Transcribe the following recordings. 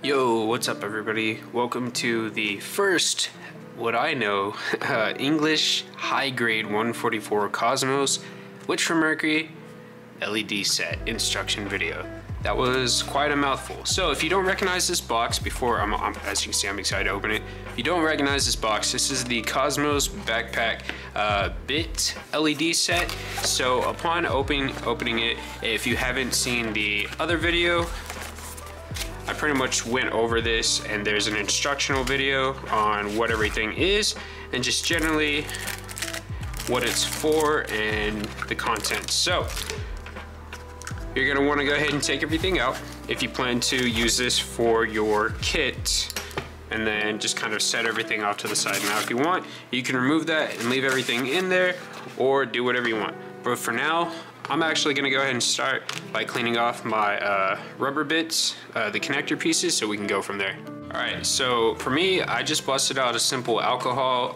Yo, what's up everybody? Welcome to the first, what I know, English high grade 144 Cosmos Witch from Mercury LED set instruction video. That was quite a mouthful. So if you don't recognize this box before, as you can see, I'm excited to open it. If you don't recognize this box, this is the Cosmos Backpack bit LED set. So upon opening it, if you haven't seen the other video, I pretty much went over this, and there's an instructional video on what everything is and just generally what it's for and the contents. So you're gonna wanna go ahead and take everything out if you plan to use this for your kit, and then just kind of set everything off to the side. Now if you want, you can remove that and leave everything in there or do whatever you want. But for now, I'm actually gonna go ahead and start by cleaning off my rubber bits, the connector pieces, so we can go from there. All right, so for me, I just busted out a simple alcohol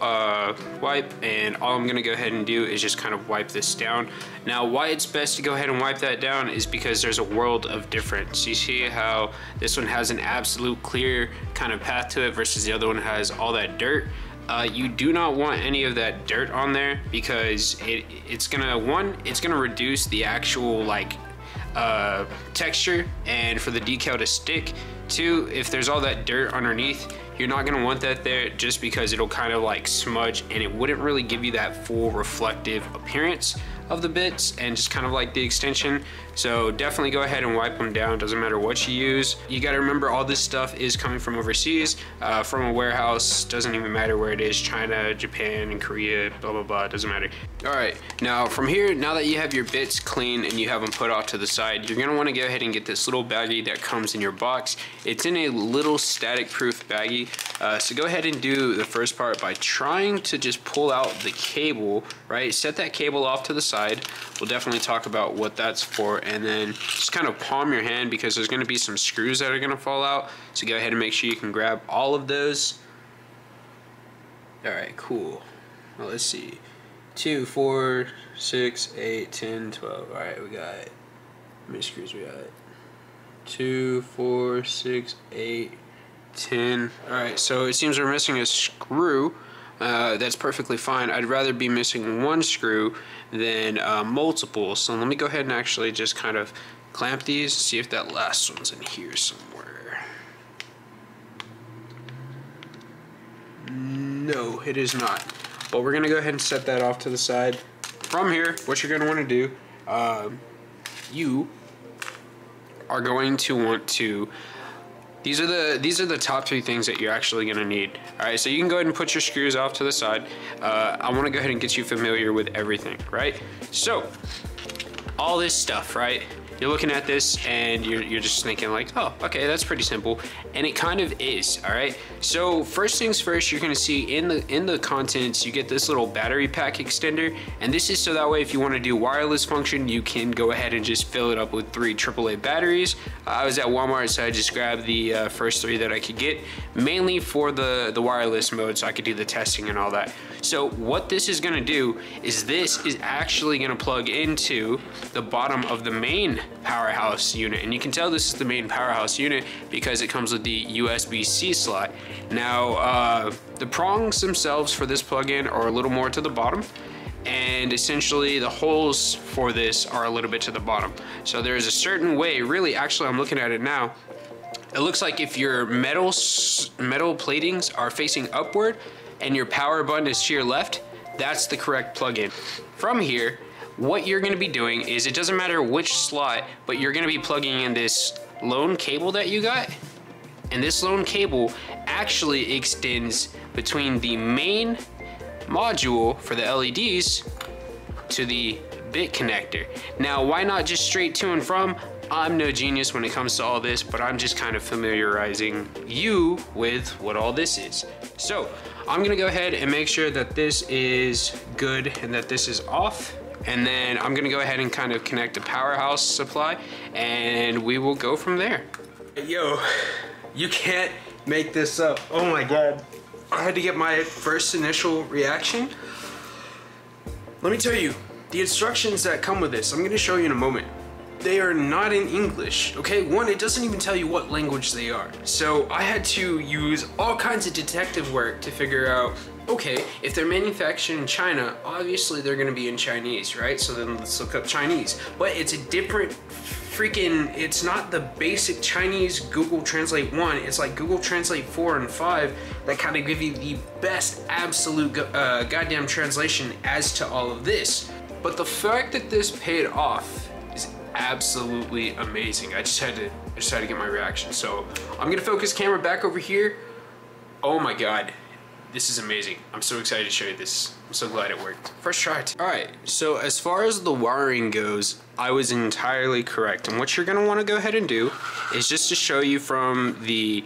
wipe, and all I'm gonna go ahead and do is just kind of wipe this down. Now, why it's best to go ahead and wipe that down is because there's a world of difference. You see how this one has an absolute clear kind of path to it versus the other one has all that dirt. You do not want any of that dirt on there because it's gonna reduce the actual texture and for the decal to stick. Two, if there's all that dirt underneath, you're not gonna want that there just because it'll kind of like smudge and it wouldn't really give you that full reflective appearance of the bits and just kind of like the extension. So definitely go ahead and wipe them down, doesn't matter what you use. You gotta remember all this stuff is coming from overseas, from a warehouse, doesn't even matter where it is, China, Japan, and Korea, blah, blah, blah, doesn't matter. All right, now from here, now that you have your bits clean and you have them put off to the side, you're gonna wanna go ahead and get this little baggie that comes in your box. It's in a little static proof baggie. So go ahead and do the first part by trying to just pull out the cable, right? Set that cable off to the side. We'll definitely talk about what that's for, and then just kind of palm your hand because there's gonna be some screws that are gonna fall out. So go ahead and make sure you can grab all of those. All right, cool. Well, let's see. 2, 4, 6, 8, 10, 12. All right, we got, how many screws we got? 2, 4, 6, 8, 10. All right, so it seems we're missing a screw. That's perfectly fine. I'd rather be missing one screw than multiple. So let me go ahead and actually just kind of clamp these, see if that last one's in here somewhere. No, it is not. But we're gonna go ahead and set that off to the side. From here, what you're gonna wanna do, you are going to want to, these are the top 3 things that you're actually gonna need. All right, so you can go ahead and put your screws off to the side. I wanna go ahead and get you familiar with everything, right? So, all this stuff, right? You're looking at this and you're just thinking like, oh, okay, that's pretty simple. And it kind of is, all right? So first things first, you're gonna see in the contents, you get this little battery pack extender. And this is so that way if you wanna do wireless function, you can go ahead and just fill it up with 3 AAA batteries. I was at Walmart, so I just grabbed the first 3 that I could get, mainly for the wireless mode, so I could do the testing and all that. So what this is gonna do is this is actually gonna plug into the bottom of the main powerhouse unit, and you can tell this is the main powerhouse unit because it comes with the USB-C slot. Now the prongs themselves for this plug-in are a little more to the bottom, and essentially the holes for this are a little bit to the bottom. So there's a certain way, really, actually I'm looking at it now, it looks like if your metal platings are facing upward and your power button is to your left, that's the correct plug-in. From here, what you're gonna be doing is, it doesn't matter which slot, but you're gonna be plugging in this lone cable that you got. And this lone cable actually extends between the main module for the LEDs to the bit connector. Now, why not just straight to and from? I'm no genius when it comes to all this, but I'm just kind of familiarizing you with what all this is. So I'm gonna go ahead and make sure that this is good and that this is off. And then I'm gonna go ahead and kind of connect the powerhouse supply, and we will go from there. Yo, you can't make this up. Oh my God. I had to get my first initial reaction. Let me tell you, the instructions that come with this, I'm gonna show you in a moment. they are not in English, okay? One, it doesn't even tell you what language they are. So I had to use all kinds of detective work to figure out, okay, if they're manufactured in China, obviously they're gonna be in Chinese, right? So then let's look up Chinese. But it's a different freaking, it's not the basic Chinese Google Translate 1, it's like Google Translate 4 and 5 that kind of give you the best absolute goddamn translation as to all of this. But the fact that this paid off is absolutely amazing. I just had to get my reaction. So I'm gonna focus camera back over here. Oh my God, this is amazing. I'm so excited to show you this. I'm so glad it worked. First try. All right, so as far as the wiring goes, I was entirely correct. And what you're gonna wanna go ahead and do is just to show you from the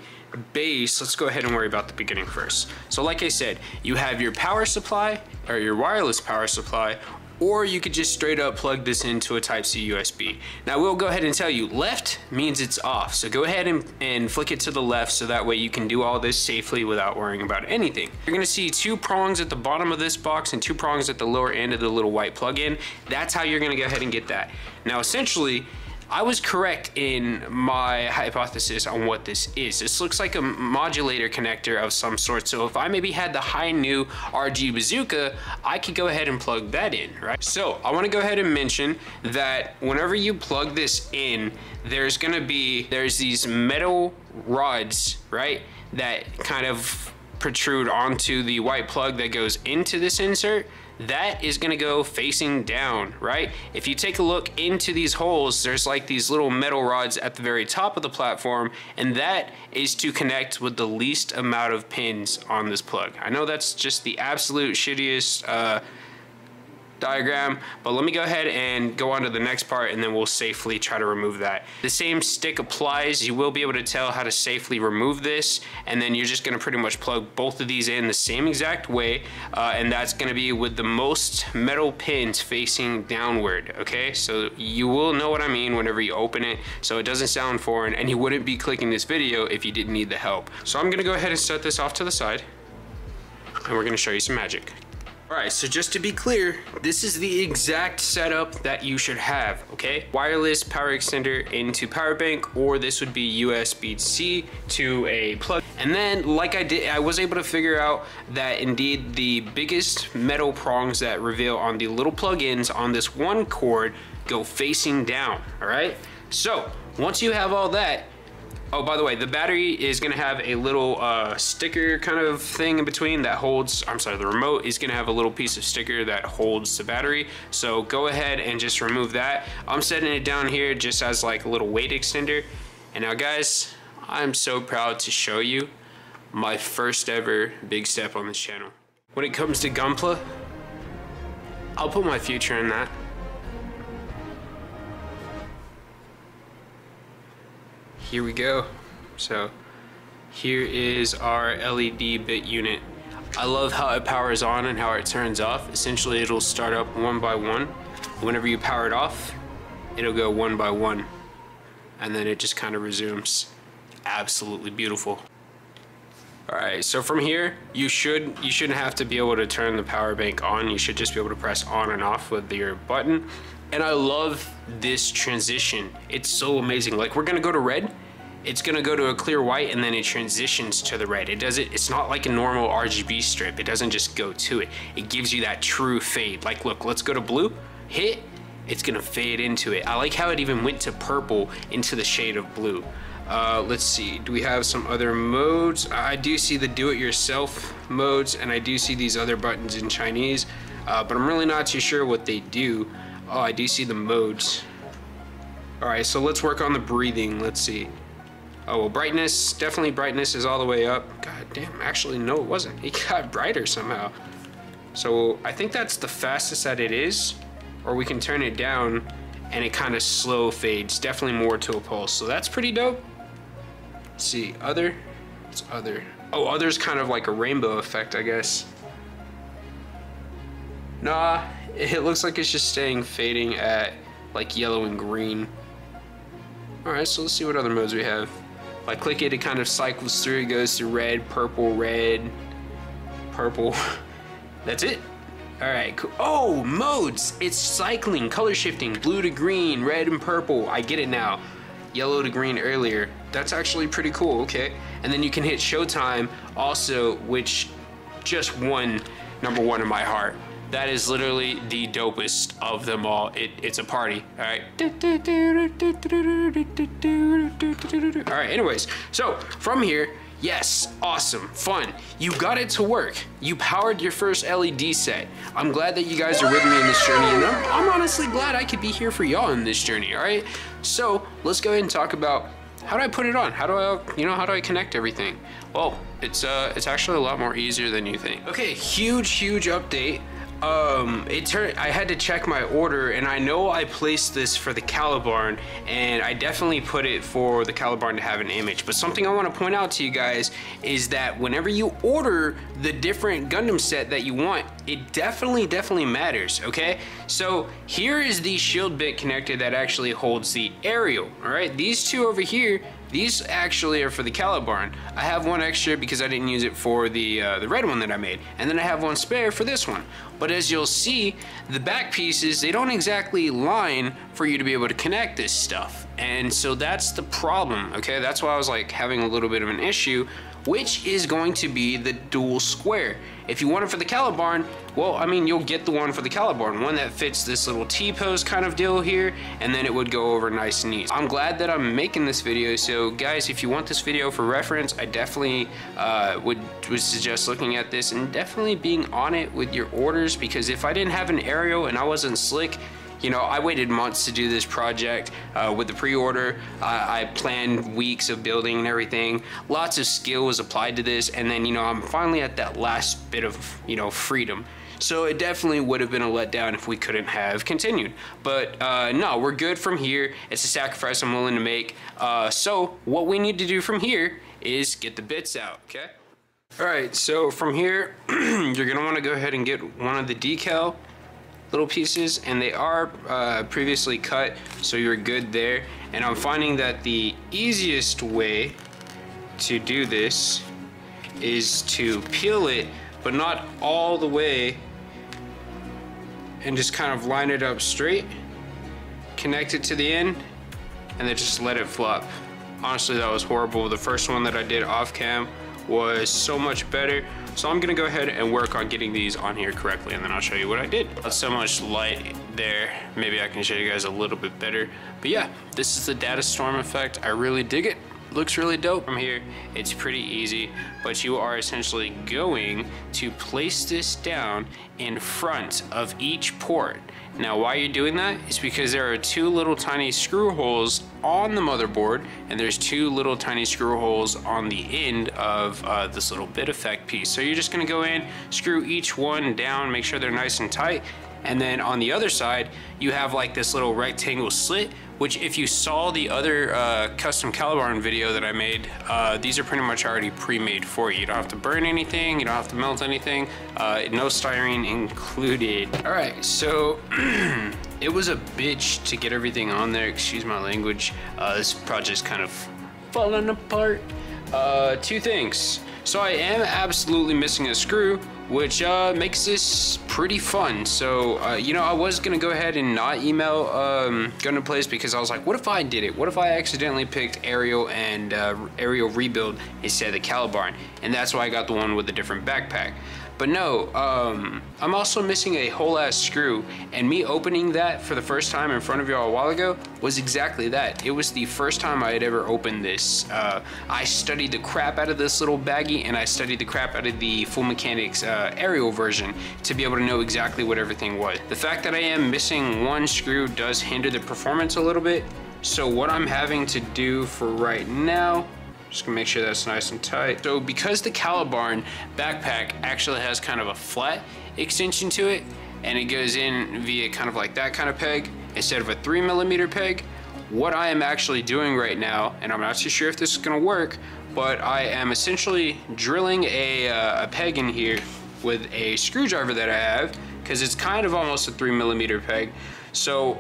base, let's go ahead and worry about the beginning first. So like I said, you have your power supply or your wireless power supply, or you could just straight up plug this into a Type-C USB. Now we'll go ahead and tell you, left means it's off. So go ahead and flick it to the left so that way you can do all this safely without worrying about anything. You're gonna see 2 prongs at the bottom of this box and 2 prongs at the lower end of the little white plug-in. That's how you're gonna go ahead and get that. Now essentially, I was correct in my hypothesis on what this is. This looks like a modulator connector of some sort. So if I maybe had the Hi-Nu RG Bazooka, I could go ahead and plug that in, right? So I wanna go ahead and mention that whenever you plug this in, there's these metal rods, right? That kind of protrude onto the white plug that goes into this insert. That is gonna go facing down, right? If you take a look into these holes, there's like these little metal rods at the very top of the platform, and that is to connect with the least amount of pins on this plug. I know that's just the absolute shittiest diagram, but let me go ahead and go on to the next part and then we'll safely try to remove that. The same stick applies. You will be able to tell how to safely remove this, and then you're just gonna pretty much plug both of these in the same exact way, and that's gonna be with the most metal pins facing downward, okay? So you will know what I mean whenever you open it, so it doesn't sound foreign, and you wouldn't be clicking this video if you didn't need the help. So I'm gonna go ahead and set this off to the side, and we're gonna show you some magic. All right, so just to be clear, this is the exact setup that you should have, okay? Wireless power extender into power bank, or this would be USB-C to a plug. And then, like I did, I was able to figure out that indeed the biggest metal prongs that reveal on the little plug-ins on this one cord go facing down, all right? So, once you have all that, oh, by the way, the battery is gonna have a little sticker kind of thing in between that holds, I'm sorry, the remote is gonna have a little piece of sticker that holds the battery. So go ahead and just remove that. I'm setting it down here just as like a little weight extender. And now guys, I'm so proud to show you my first ever big step on this channel. When it comes to Gunpla, I'll put my future in that. Here we go. So here is our LED bit unit. I love how it powers on and how it turns off. Essentially it'll start up one by one. Whenever you power it off, it'll go one by one, and then it just kind of resumes. Absolutely beautiful. All right, so from here, you shouldn't have to be able to turn the power bank on. You should just be able to press on and off with your button. And I love this transition. It's so amazing. Like, we're gonna go to red, it's gonna go to a clear white, and then it transitions to the red. It's not like a normal RGB strip. It doesn't just go to it. It gives you that true fade. Like, look, let's go to blue, hit, it's gonna fade into it. I like how it even went to purple into the shade of blue. Let's see, do we have some other modes? I do see the do-it-yourself modes, and I do see these other buttons in Chinese, but I'm really not too sure what they do. Oh, I do see the modes. All right, so let's work on the breathing. Let's see. Oh, well, brightness, definitely brightness is all the way up. God damn, actually, no, it wasn't. It got brighter somehow. So I think that's the fastest that it is, or we can turn it down and it kind of slow fades, definitely more to a pulse. So that's pretty dope. Let's see, other, what's other? Oh, other's kind of like a rainbow effect, I guess. Nah, it looks like it's just staying fading at like yellow and green. All right, so let's see what other modes we have. If I click it, it kind of cycles through. It goes to red, purple, purple. That's it. All right, cool. Oh, modes. It's cycling, color shifting, blue to green, red and purple. I get it now. Yellow to green earlier. That's actually pretty cool, okay. And then you can hit showtime also, which just won #1 in my heart. That is literally the dopest of them all. It's a party, all right? All right, anyways, so from here, yes, awesome, fun. You got it to work. You powered your first LED set. I'm glad that you guys are with me in this journey, and I'm honestly glad I could be here for y'all in this journey, all right? So let's go ahead and talk about how do I put it on? How do I, how do I connect everything? Well, it's actually a lot more easier than you think. Okay, huge update. I had to check my order, and I know I placed this for the Calibarn, and I definitely put it for the Calibarn to have an image. But something I want to point out to you guys is that whenever you order the different Gundam set that you want, it definitely matters, okay? So here is the shield bit connector that actually holds the aerial, all right? These two over here, these actually are for the Calibarn. I have one extra because I didn't use it for the red one that I made. And then I have one spare for this one. But as you'll see, the back pieces, they don't exactly line for you to be able to connect this stuff. And so that's the problem, okay? That's why I was like having a little bit of an issue, which is going to be the dual square. If you want it for the Calibarn, well, I mean, you'll get the one for the Calibarn, one that fits this little T-pose kind of deal here, and then it would go over nice and easy. I'm glad that I'm making this video, so guys, if you want this video for reference, I definitely would suggest looking at this and definitely being on it with your orders, because if I didn't have an aerial and I wasn't slick, you know, I waited months to do this project with the pre-order. I planned weeks of building and everything. Lots of skill was applied to this, and then, you know, I'm finally at that last bit of, you know, freedom. So it definitely would have been a letdown if we couldn't have continued. But no, we're good from here. It's a sacrifice I'm willing to make. So what we need to do from here is get the bits out, okay? All right, so from here, you're gonna wanna go ahead and get one of the decal little pieces, and they are previously cut, so you're good there. And I'm finding that the easiest way to do this is to peel it, but not all the way, and just kind of line it up straight, connect it to the end, and then just let it flop. Honestly, that was horrible. The first one that I did off cam was so much better. So I'm gonna go ahead and work on getting these on here correctly, and then I'll show you what I did. Not so much light there. Maybe I can show you guys a little bit better. But yeah, this is the data storm effect. I really dig it. Looks really dope. From here, it's pretty easy, but you are essentially going to place this down in front of each port. Now, why you're doing that is because there are two little tiny screw holes on the motherboard, and there's two little tiny screw holes on the end of this little bit effect piece. So you're just gonna go in, screw each one down, make sure they're nice and tight, and then on the other side, you have like this little rectangle slit, which if you saw the other custom Calibarn video that I made, these are pretty much already pre-made for you. You don't have to burn anything, you don't have to melt anything, no styrene included. All right, so it was a bitch to get everything on there, excuse my language. This project's kind of falling apart. Two things. So I am absolutely missing a screw, which makes this pretty fun. So, you know, I was gonna go ahead and not email Gundam Place, because I was like, what if I did it? What if I accidentally picked Aerial and Aerial Rebuild instead of the Calibarn? And that's why I got the one with a different backpack. But no, I'm also missing a whole ass screw, and me opening that for the first time in front of y'all a while ago was exactly that. It was the first time I had ever opened this. I studied the crap out of this little baggie, and I studied the crap out of the Full Mechanics Aerial version to be able to know exactly what everything was. The fact that I am missing one screw does hinder the performance a little bit, so what I'm having to do for right now, just gonna make sure that's nice and tight. So because the Calibarn backpack actually has kind of a flat extension to it, and it goes in via kind of like that kind of peg instead of a 3mm peg, what I am actually doing right now, and I'm not too sure if this is gonna work, but I am essentially drilling a peg in here with a screwdriver that I have, because it's kind of almost a 3mm peg. So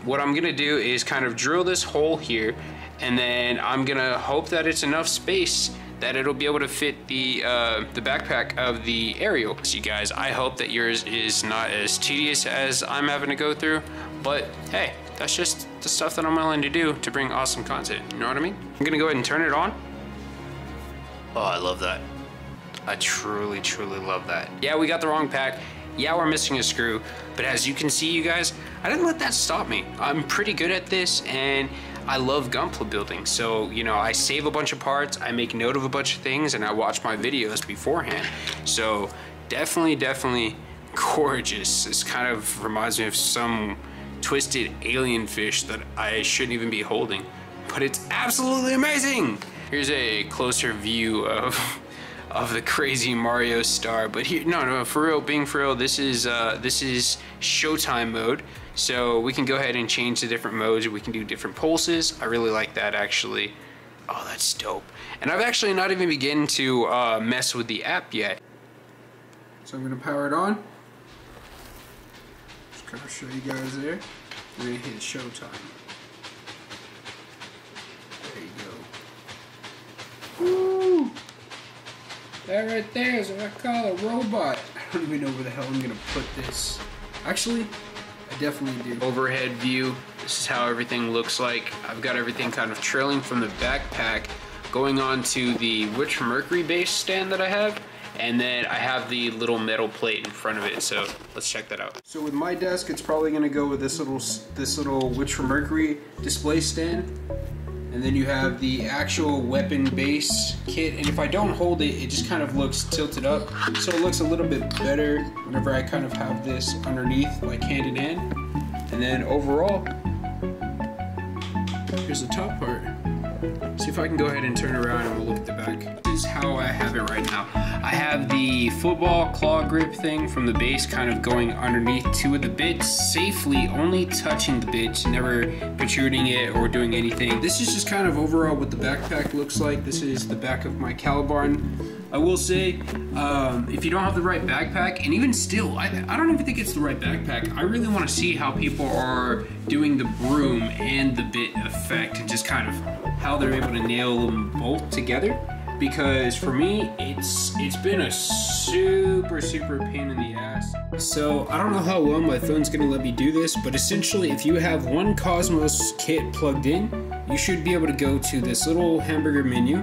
what I'm gonna do is kind of drill this hole here, and then I'm gonna hope that it's enough space that it'll be able to fit the backpack of the Ariel. So you guys, I hope that yours is not as tedious as I'm having to go through, but hey, that's just the stuff that I'm willing to do to bring awesome content, you know what I mean? I'm gonna go ahead and turn it on. Oh, I love that. I truly, truly love that. Yeah, we got the wrong pack. Yeah, we're missing a screw, but as you can see, you guys, I didn't let that stop me. I'm pretty good at this, and I love Gunpla building. So, you know, I save a bunch of parts, I make note of a bunch of things, and I watch my videos beforehand. So definitely, definitely gorgeous. This kind of reminds me of some twisted alien fish that I shouldn't even be holding, but it's absolutely amazing. Here's a closer view of the crazy Mario star, but here, no, for real, being for real, this is Showtime mode. So we can go ahead and change the different modes. We can do different pulses. I really like that, actually. Oh, that's dope. And I've actually not even begun to mess with the app yet. So I'm gonna power it on. Just kind of show you guys there. We're gonna hit Showtime. There you go. Woo! That right there is what I call a robot. I don't even know where the hell I'm gonna put this. Actually, I definitely do. Overhead view. This is how everything looks like. I've got everything kind of trailing from the backpack, going on to the Witch Mercury base stand that I have, and then I have the little metal plate in front of it. So let's check that out. So with my desk, it's probably gonna go with this little Witch Mercury display stand. And then you have the actual weapon base kit, and if I don't hold it, it just kind of looks tilted up, so it looks a little bit better whenever I kind of have this underneath, like hand in hand. And then overall, here's the top part. See if I can go ahead and turn around and we'll look at the back. This is how I have it right now. I have the football claw grip thing from the base kind of going underneath two of the bits, safely only touching the bits, never protruding it or doing anything. This is just kind of overall what the backpack looks like. This is the back of my Calibarn. I will say, if you don't have the right backpack, and even still, I don't even think it's the right backpack. I really want to see how people are doing the broom and the bit effect, and just kind of how they're able to nail them both together. Because for me, it's been a super pain in the ass. So I don't know how well my phone's gonna let me do this, but essentially if you have one Cosmos kit plugged in, you should be able to go to this little hamburger menu,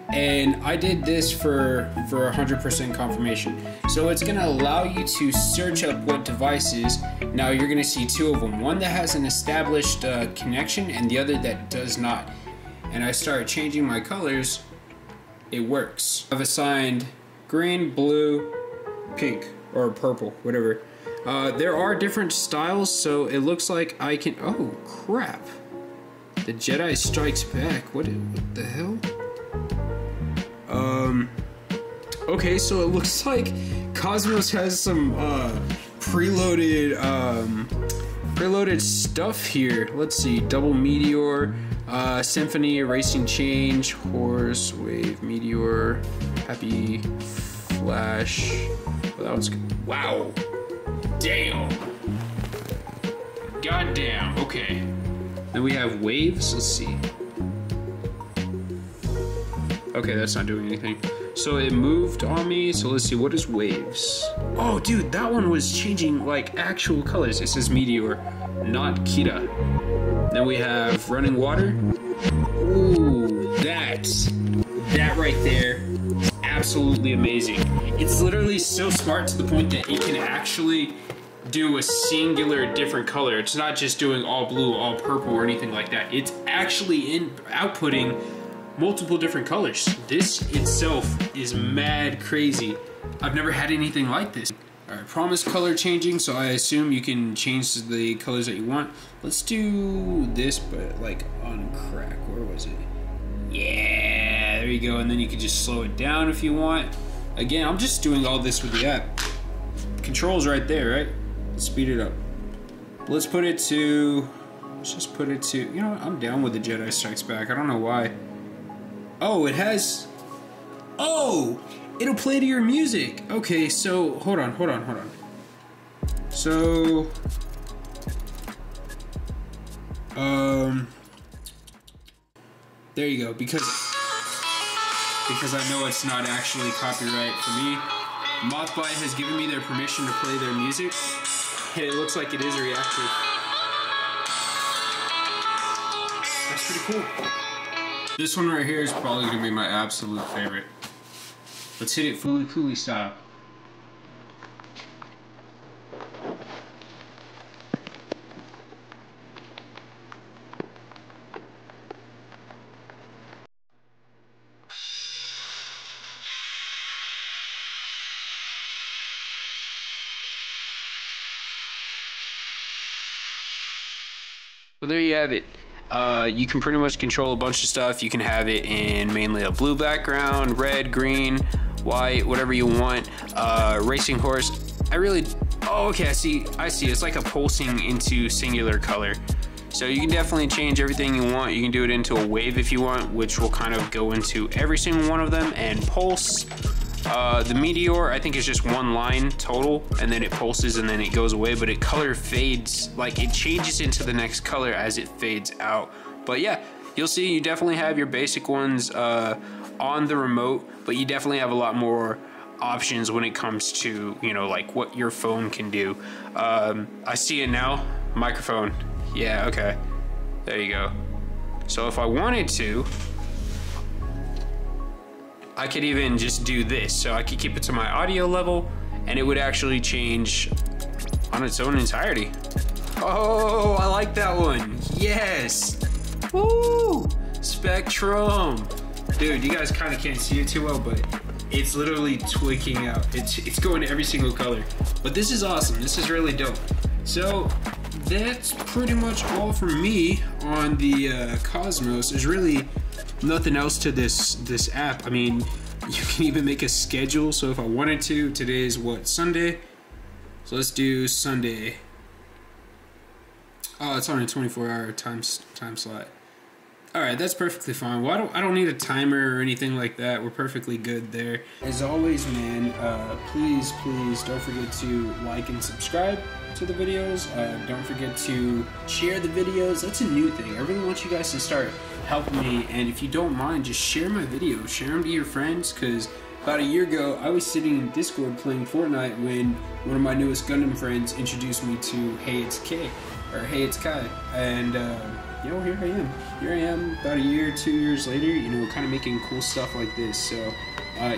and I did this for 100% confirmation. So it's gonna allow you to search up what devices. Now you're gonna see two of them, one that has an established connection and the other that does not. And I started changing my colors, it works. I've assigned green, blue, pink, or purple, whatever. There are different styles, so it looks like I can, oh crap. The Jedi Strikes Back, what the hell? Okay, so it looks like Cosmos has some preloaded stuff here. Let's see, Double Meteor, Symphony, Racing Change, Horse, Wave, Meteor, Happy Flash. Oh, that was good. Wow. Damn. Goddamn. Okay. Then we have Waves. Let's see. Okay, that's not doing anything. So it moved on me. So let's see. What is Waves? Oh, dude, that one was changing like actual colors. It says Meteor, not Kira. Then we have Running Water. Ooh, that right there, absolutely amazing. It's literally so smart to the point that it can actually do a singular different color. It's not just doing all blue, all purple, or anything like that. It's actually outputting multiple different colors. This itself is mad crazy. I've never had anything like this. Alright, promise color changing, so I assume you can change the colors that you want. Let's do this, but like on crack. Where was it? Yeah, there you go. And then you can just slow it down if you want. Again, I'm just doing all this with the app. Controls right there, right? Let's speed it up. Let's put it to, let's just put it to, you know what? I'm down with the Jedi Strikes Back. I don't know why. Oh, it has, oh! It'll play to your music. Okay, so hold on. So, there you go. Because because I know it's not actually copyright for me. Mothbite has given me their permission to play their music, and it looks like it is reactive. That's pretty cool. This one right here is probably going to be my absolute favorite. Let's hit it Fooly Cooly style. Well, there you have it. You can pretty much control a bunch of stuff. You can have it in mainly a blue background, red, green, white, whatever you want. Racing horse. Oh, okay, I see. It's like a pulsing into singular color. So you can definitely change everything you want. You can do it into a wave if you want, which will kind of go into every single one of them and pulse. The meteor, I think, is just one line total, and then it pulses and then it goes away, but it color fades, like it changes into the next color as it fades out. But yeah, you'll see you definitely have your basic ones on the remote, but you definitely have a lot more options when it comes to, you know, like what your phone can do. I see it now. Microphone. Yeah, okay. There you go. So if I wanted to, I could even just do this. So I could keep it to my audio level and it would actually change on its own entirety. Oh, I like that one. Yes. Woo! Spectrum. Dude, you guys kind of can't see it too well, but it's literally tweaking out. It's going to every single color. But this is awesome. This is really dope. So that's pretty much all for me on the Cosmos. There's really nothing else to this app. I mean, you can even make a schedule. So if I wanted to, today is what, Sunday? So let's do Sunday. Oh, it's on a 24-hour time slot. All right, that's perfectly fine. Well, I don't need a timer or anything like that. We're perfectly good there. As always, man, please don't forget to like and subscribe to the videos. Don't forget to share the videos. That's a new thing. I really want you guys to start helping me, and if you don't mind, just share my videos. Share them to your friends, because about a year ago, I was sitting in Discord playing Fortnite when one of my newest Gundam friends introduced me to Hey It's K, or Hey It's Kai, and you know, here I am about a year, 2 years later, you know, kind of making cool stuff like this. So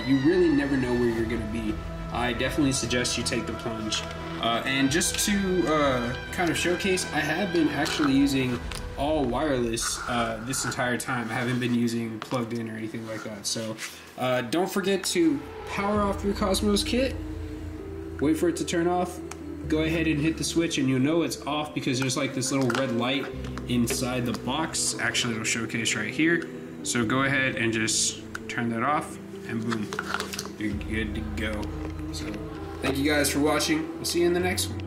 you really never know where you're gonna be. I definitely suggest you take the plunge. And just to kind of showcase, I have been actually using all wireless this entire time. I haven't been using plugged in or anything like that. So don't forget to power off your Cosmos kit, wait for it to turn off, go ahead and hit the switch, and you'll know it's off because there's like this little red light inside the box. Actually, it'll showcase right here. So go ahead and just turn that off, and boom, you're good to go. So thank you guys for watching. We'll see you in the next one.